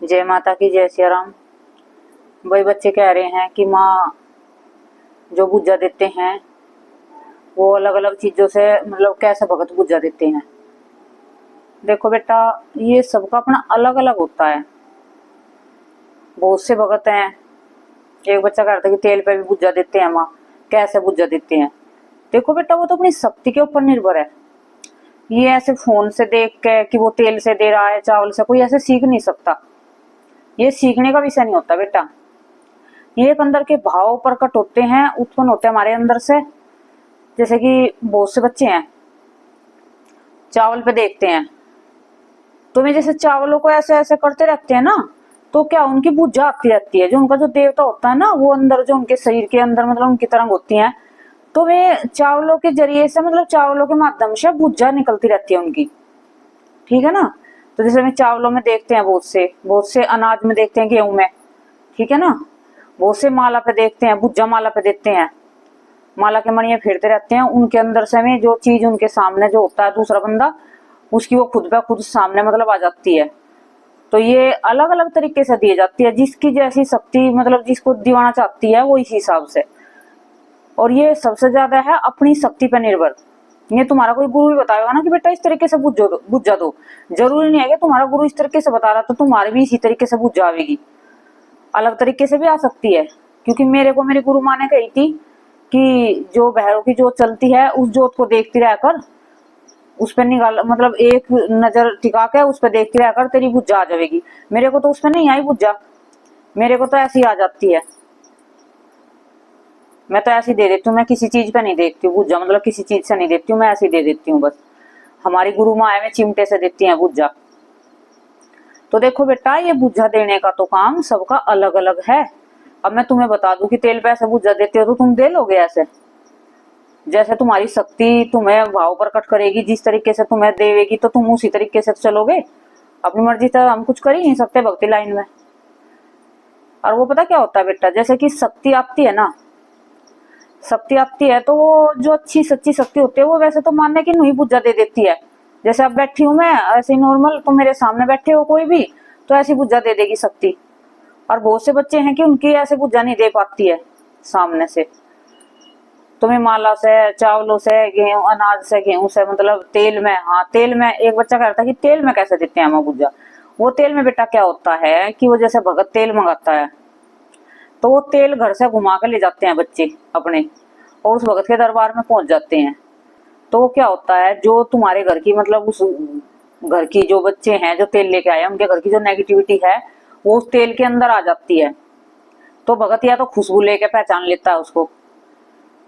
जय माता की, जय सिया राम। भाई बच्चे कह रहे हैं कि माँ जो पूजा देते हैं वो अलग अलग चीजों से मतलब कैसे भगत पूजा देते हैं। देखो बेटा, ये सबका अपना अलग अलग होता है। बहुत से भगत हैं। एक बच्चा कह रहा था कि तेल पे भी पूजा देते हैं माँ, कैसे पूजा देते हैं। देखो बेटा, वो तो अपनी शक्ति के ऊपर निर्भर है। ये ऐसे फोन से देख के कि वो तेल से दे रहा है चावल से, कोई ऐसे सीख नहीं सकता। ये सीखने का विषय नहीं होता बेटा। ये एक अंदर के भाव प्रकट होते हैं, उत्पन्न होते हैं हमारे अंदर से। जैसे कि बहुत से बच्चे हैं, चावल पे देखते हैं तो वे जैसे चावलों को ऐसे ऐसे करते रहते हैं ना, तो क्या उनकी पूजा आती रहती है। जो उनका जो देवता होता है ना, वो अंदर जो उनके शरीर के अंदर मतलब उनकी तरंग होती है, तो वे चावलों के जरिए से मतलब चावलों के माध्यम से पूजा निकलती रहती है उनकी। ठीक है ना। तो जैसे हमें चावलों में देखते हैं, बहुत से अनाज में देखते हैं, गेहूं में। ठीक है ना। बहुत से माला पे देखते हैं, पूजा माला पे देखते हैं, माला के मणियां फेरते रहते हैं। उनके अंदर से में जो चीज उनके सामने जो होता है दूसरा बंदा, उसकी वो खुद पे खुद सामने मतलब आ जाती है। तो ये अलग अलग तरीके से दी जाती है, जिसकी जैसी शक्ति मतलब जिसको दिवाना चाहती है वो इस हिसाब से। और ये सबसे ज्यादा है अपनी शक्ति पर निर्भर। ये तुम्हारा कोई गुरु भी बताएगा ना कि बेटा इस तरीके से बुझा दो, जरूरी नहीं है कि तुम्हारा गुरु इस तरीके से बता रहा तो तुम्हारी भी इसी तरीके से बुझ जाएगी। अलग तरीके से भी आ सकती है। क्योंकि मेरे को मेरी गुरु माँ ने कही थी कि जो भैरव की जोत चलती है उस जोत को देखती रहकर, उस पर निकाल मतलब एक नजर टिका के उस पर देखती रहकर तेरी बुझा आ जाएगी। मेरे को तो उस पर नहीं आई बुझा, मेरे को तो ऐसी आ जाती है। मैं तो ऐसी दे देती हूँ, मैं किसी चीज पे नहीं देखती हूँ बुझा, मतलब किसी चीज से नहीं देती हूँ, मैं ऐसी दे देती हूँ बस। हमारी गुरु माँ है, मैं चिमटे से देती है बुझा। तो देखो बेटा, ये बुझा देने का तो काम सबका अलग अलग है। अब मैं तुम्हें बता दूं कि तेल पे ऐसे बुझा देते हो तो तुम दे लोगे ऐसे? जैसे तुम्हारी शक्ति तुम्हें भाव प्रकट करेगी, जिस तरीके से तुम्हें देवेगी तो तुम उसी तरीके से चलोगे। अपनी मर्जी से हम कुछ कर ही नहीं सकते भक्ति लाइन में। और वो पता क्या होता है बेटा, जैसे कि शक्ति आती है ना, शक्ति आती है तो वो जो अच्छी सच्ची शक्ति होती है वो वैसे तो मानने की नहीं बुझा दे देती है। जैसे अब बैठी हूं मैं ऐसे नॉर्मल, तो मेरे सामने बैठे हो कोई भी तो ऐसी बुझा दे देगी शक्ति। और बहुत से बच्चे हैं कि उनकी ऐसे बुझा नहीं दे पाती है सामने से। तुम्हें माला से, चावलों से, गेहूं अनाज से, गेहूं से मतलब तेल में। हाँ, तेल में एक बच्चा कह रहा था कि तेल में कैसे देते हैं हम पूजा। वो तेल में बेटा क्या होता है कि वो जैसे भगत तेल मंगाता है तो वो तेल घर से घुमा कर ले जाते हैं बच्चे अपने, और उस भगत के दरबार में पहुंच जाते हैं। तो क्या होता है, जो तुम्हारे घर की मतलब उस घर की जो बच्चे हैं जो तेल लेके आए हैं उनके घर की जो नेगेटिविटी है वो उस तेल के अंदर आ जाती है। तो भगत या तो खुशबू लेके पहचान लेता है उसको,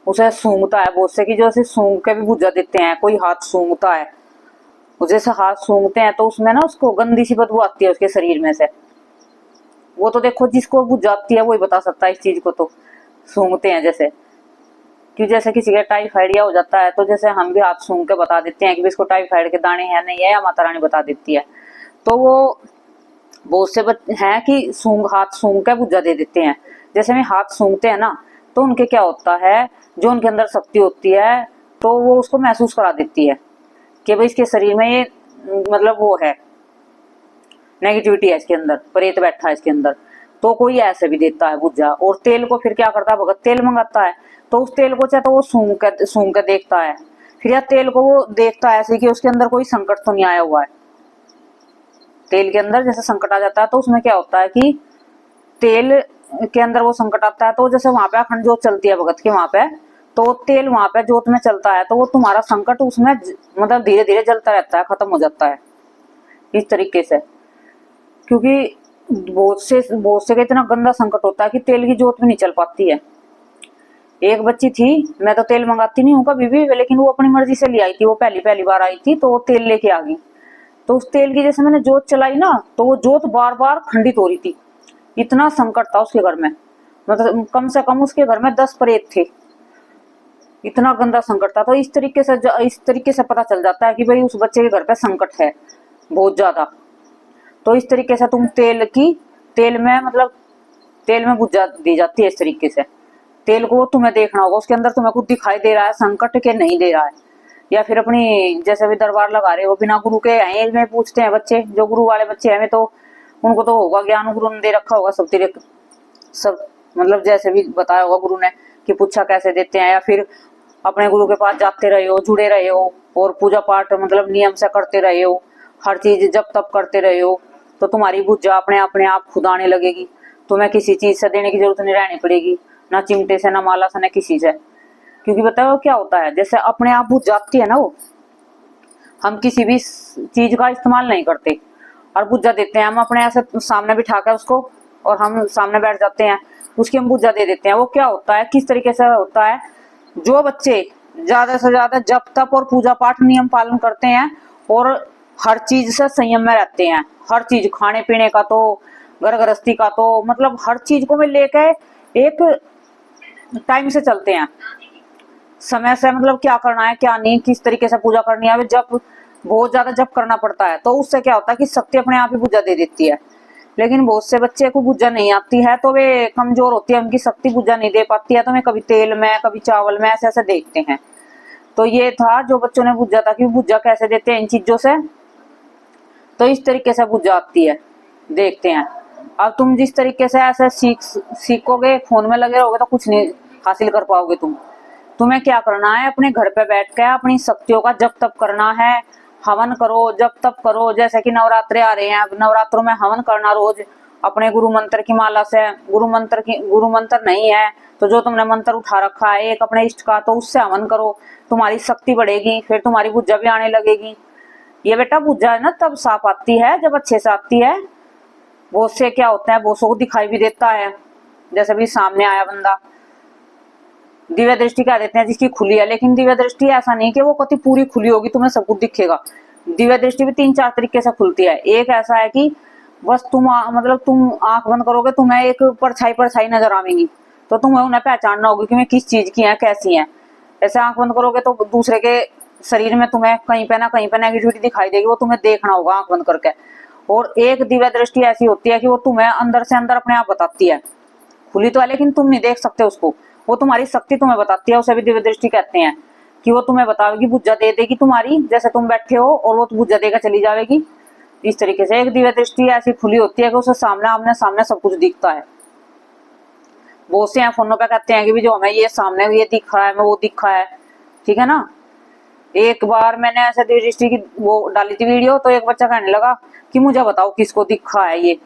उसे सूंघता है। बहुत से की जो ऐसे सूंघ के भी बुझा देते हैं, कोई हाथ सूंघता है, जैसे हाथ सूंघते हैं तो उसमें ना उसको गंदी सी बदबू आती है उसके शरीर में से। वो तो देखो जिसको बुझाती है वही बता सकता है इस चीज को। तो सूंघते हैं जैसे कि जैसे किसी का टाइफाइड या हो जाता है तो जैसे हम भी हाथ सूंघ के बता देते हैं कि इसको टाइफाइड के दाने हैं नहीं है, या माता रानी बता देती है। तो वो बहुत से हैं कि हाथ सूंघ के बुझा दे देते हैं। जैसे में हाथ सूंघते हैं ना तो उनके क्या होता है, जो उनके अंदर शक्ति होती है तो वो उसको महसूस करा देती है कि भाई इसके शरीर में ये मतलब वो है, नेगेटिविटी है इसके अंदर, प्रेत बैठा है इसके अंदर। तो कोई ऐसे भी देता है बुझा। और तेल को फिर क्या करता है भगत, तेल मंगाता है तो उस तेल को चाहे तो वो सूंघ के देखता है, फिर या तेल को वो देखता है ऐसे कि उसके अंदर कोई संकट तो नहीं आया हुआ है। तेल के अंदर जैसे संकट आ जाता है तो उसमें क्या होता है कि तेल के अंदर वो संकट आता है तो जैसे वहां पे अखंड जोत चलती है भगत के वहां पे, तो तेल वहां पे जोत में चलता है तो वो तुम्हारा संकट उसमें मतलब धीरे धीरे जलता रहता है, खत्म हो जाता है इस तरीके से। क्योंकि बहुत से का इतना गंदा संकट होता है कि तेल की जोत में नहीं चल पाती है। एक बच्ची थी, मैं तो तेल मंगाती नहीं हूँ कभी भी, लेकिन वो अपनी मर्जी से ले आई थी। वो पहली बार आई थी तो वो तेल लेके आ गई। तो उस तेल की जैसे मैंने जोत चलाई ना तो वो जोत बार बार खंडित हो रही थी। इतना संकट था उसके घर में, मतलब कम से कम उसके घर में 10 प्रेत थे। इतना गंदा संकट था। तो इस तरीके से पता चल जाता है कि भाई उस बच्चे के घर पे संकट है बहुत ज्यादा। तो इस तरीके से तुम तेल में मतलब तेल में बुझा दी जाती है इस तरीके से। तेल को तुम्हें देखना होगा उसके अंदर तुम्हें कुछ दिखाई दे रहा है संकट के नहीं दे रहा है। या फिर अपनी जैसे भी दरबार लगा रहे हो बिना गुरु के हैं में पूछते हैं बच्चे, जो गुरु वाले बच्चे हैं तो उनको तो होगा ज्ञान, गुरु ने दे रखा होगा सब तेरे सब, मतलब जैसे भी बताया होगा गुरु ने कि पुच्छा कैसे देते हैं, या फिर अपने गुरु के पास जाते रहे हो, जुड़े रहे हो और पूजा पाठ मतलब नियम से करते रहे हो, हर चीज जब तब करते रहे हो, तो तुम्हारी बुझा अपने आप खुद आने लगेगी। तुम्हें किसी चीज से देने की जरूरत नहीं रहनी पड़ेगी, ना चिमटे से, ना माला से, ना किसी से। क्योंकि बताओ क्या होता है, जैसे अपने आप बुझ जाती है ना वो, हम किसी भी चीज का इस्तेमाल नहीं करते और बुझा देते हैं, हम अपने ऐसे सामने बिठा कर उसको और हम सामने बैठ जाते हैं, उसकी हम बुझा दे देते हैं। वो क्या होता है, किस तरीके से होता है, जो बच्चे ज्यादा से ज्यादा जप तप और पूजा पाठ नियम पालन करते हैं और हर चीज से संयम में रहते हैं, हर चीज खाने पीने का तो, घर गृहस्थी का तो, मतलब हर चीज को में लेकर एक टाइम से चलते हैं, समय से, मतलब क्या करना है क्या नहीं, किस तरीके से पूजा करनी है। जब बहुत ज्यादा जप करना पड़ता है तो उससे क्या होता है कि शक्ति अपने आप ही पूजा दे देती है। लेकिन बहुत से बच्चे को पूजा नहीं आती है तो वे कमजोर होती है, उनकी शक्ति पूजा नहीं दे पाती है, तो वे कभी तेल में कभी चावल में ऐसे ऐसे देखते हैं। तो ये था जो बच्चों ने पूजा था कि पूजा कैसे देते हैं इन चीजों से, तो इस तरीके से पूजा आती है, देखते हैं। अब तुम जिस तरीके से ऐसे सीखोगे, फोन में लगे रहोगे तो कुछ नहीं हासिल कर पाओगे तुम्हें क्या करना है, अपने घर पे बैठ के अपनी शक्तियों का जप तप करना है, हवन करो, जप तप करो। जैसे कि नवरात्रे आ रहे हैं, अब नवरात्रों में हवन करना रोज अपने गुरु मंत्र की माला से। गुरु मंत्र नहीं है तो जो तुमने मंत्र उठा रखा है एक अपने इष्ट का, तो उससे हवन करो, तुम्हारी शक्ति बढ़ेगी, फिर तुम्हारी बुझा भी आने लगेगी। ये बेटा बुझा है ना तब साफ आती है जब अच्छे से आती है। बहुत से क्या होता है, बहुत को दिखाई भी देता है, जैसे भी सामने आया बंदा, दिव्य दृष्टि कह देते हैं जिसकी खुली है, लेकिन दिव्य दृष्टि ऐसा नहीं कि वो कति पूरी खुली होगी तुम्हें सब कुछ दिखेगा। दिव्य दृष्टि भी 3-4 तरीके से खुलती है। एक ऐसा है कि बस तुम आंख बंद करोगे, तुम्हें एक परछाई नजर आएंगी, तो तुम्हें उन्हें पहचानना होगी कि मैं किस चीज की है, कैसी है। ऐसे आंख बंद करोगे तो दूसरे के शरीर में तुम्हें कहीं पे ना नेगेटिविटी दिखाई देगी, वो तुम्हें देखना होगा आंख बंद करके। और एक दिव्य दृष्टि ऐसी होती है कि वो तुम्हें अंदर से अंदर अपने आप बताती है, खुली तो है लेकिन तुम नहीं देख सकते उसको, वो तुम्हारी शक्ति तुम्हें बताती है, उसे भी दिव्य दृष्टि कहते हैं। कि वो तुम्हें बतावेगी, बुझा दे देगी तुम्हारी, जैसे तुम बैठे हो और वो बुझा देकर चली जाएगी। इस तरीके से एक दिव्य दृष्टि ऐसी खुली होती है कि उसे सामने आमने सामने सब कुछ दिखता है। बहुत से हैं फोनों पे कहते हैं कि भी जो हमें ये सामने ये दिख रहा है, हमें वो दिखा है, ठीक है ना। एक बार मैंने ऐसे दिव्य दृष्टि की वो डाली थी वीडियो, तो एक बच्चा कहने लगा कि मुझे बताओ किसको दिखा है ये,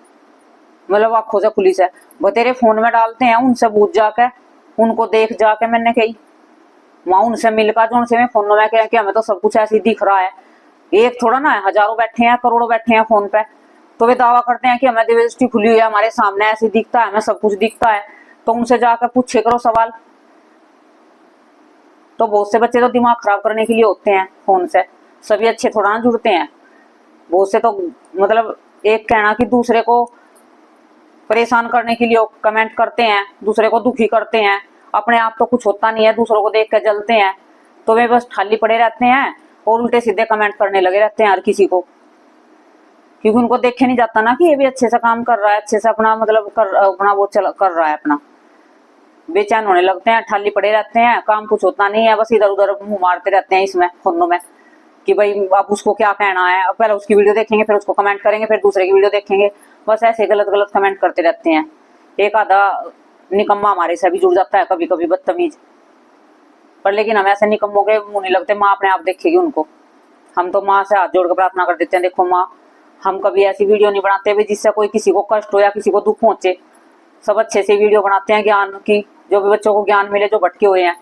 मतलब आंखों से खुली से। बतेरे फोन में डालते हैं, उनसे पूछ जाके, उनको देख जाके, मैंने कही वहां उनसे मिलकर जो उनसे मैं फोन में कह कि हमें तो सब कुछ ऐसे दिख रहा है। एक थोड़ा ना है, हजारों बैठे हैं, करोड़ों बैठे हैं फोन पे, तो वे दावा करते हैं कि हमें दिव्य दृष्टि खुली हुई है, हमारे सामने ऐसे दिखता है, हमें सब कुछ दिखता है। तो उनसे जाकर पूछे करो सवाल। तो बहुत से बच्चे तो दिमाग खराब करने के लिए होते हैं फोन से, सभी अच्छे थोड़ा ना जुड़ते हैं। बहुत से तो मतलब एक कहना कि दूसरे को परेशान करने के लिए कमेंट करते हैं, दूसरे को दुखी करते हैं, अपने आप तो कुछ होता नहीं है, दूसरों को देख कर जलते हैं। तो वे बस खाली पड़े रहते हैं और उल्टे सीधे कमेंट करने लगे रहते हैं हर किसी को, क्योंकि उनको देखे नहीं जाता ना कि ये भी अच्छे से काम कर रहा है, अच्छे से अपना मतलब अपना वो कर रहा है अपना। बेचैन होने लगते हैं, ठाली पड़े रहते हैं, काम कुछ होता नहीं है, बस इधर उधर मुंह मारते रहते हैं इसमें फोनों में कि भाई अब उसको क्या कहना है, पहले उसकी वीडियो देखेंगे, फिर उसको कमेंट करेंगे, फिर दूसरे की वीडियो देखेंगे, बस ऐसे गलत गलत कमेंट करते रहते हैं। एक आधा निकम्मा हमारे से भी जुड़ जाता है कभी कभी, बदतमीज, पर लेकिन हम ऐसे निकम्मों के मुंह नहीं लगते, माँ अपने आप देखेगी उनको। हम तो माँ से हाथ जोड़ कर प्रार्थना कर देते हैं, देखो माँ हम कभी ऐसी वीडियो नहीं बनाते भी जिससे कोई किसी को कष्ट हो या किसी को दुख पहुंचे। सब अच्छे से वीडियो बनाते हैं ज्ञान की, जो भी बच्चों को ज्ञान मिले, जो भटके हुए हैं।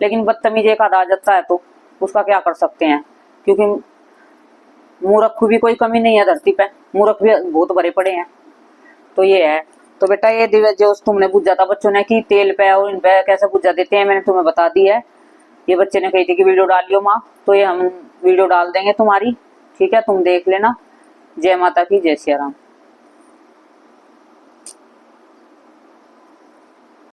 लेकिन बदतमीज एक आधा आ जाता है तो उसका क्या कर सकते हैं, क्योंकि मूर्ख भी कोई कमी नहीं है धरती पे, मूर्ख भी बहुत भरे पड़े हैं। तो ये है। तो बेटा ये दिव्य जो तुमने पूछा था बच्चों ने कि तेल पे और इन पे कैसे पूजा देते हैं, मैंने तुम्हें बता दी है। ये बच्चे ने कही थी कि वीडियो डालियो माँ, तो ये हम वीडियो डाल देंगे तुम्हारी, ठीक है, तुम देख लेना। जय माता की, जय सिया राम।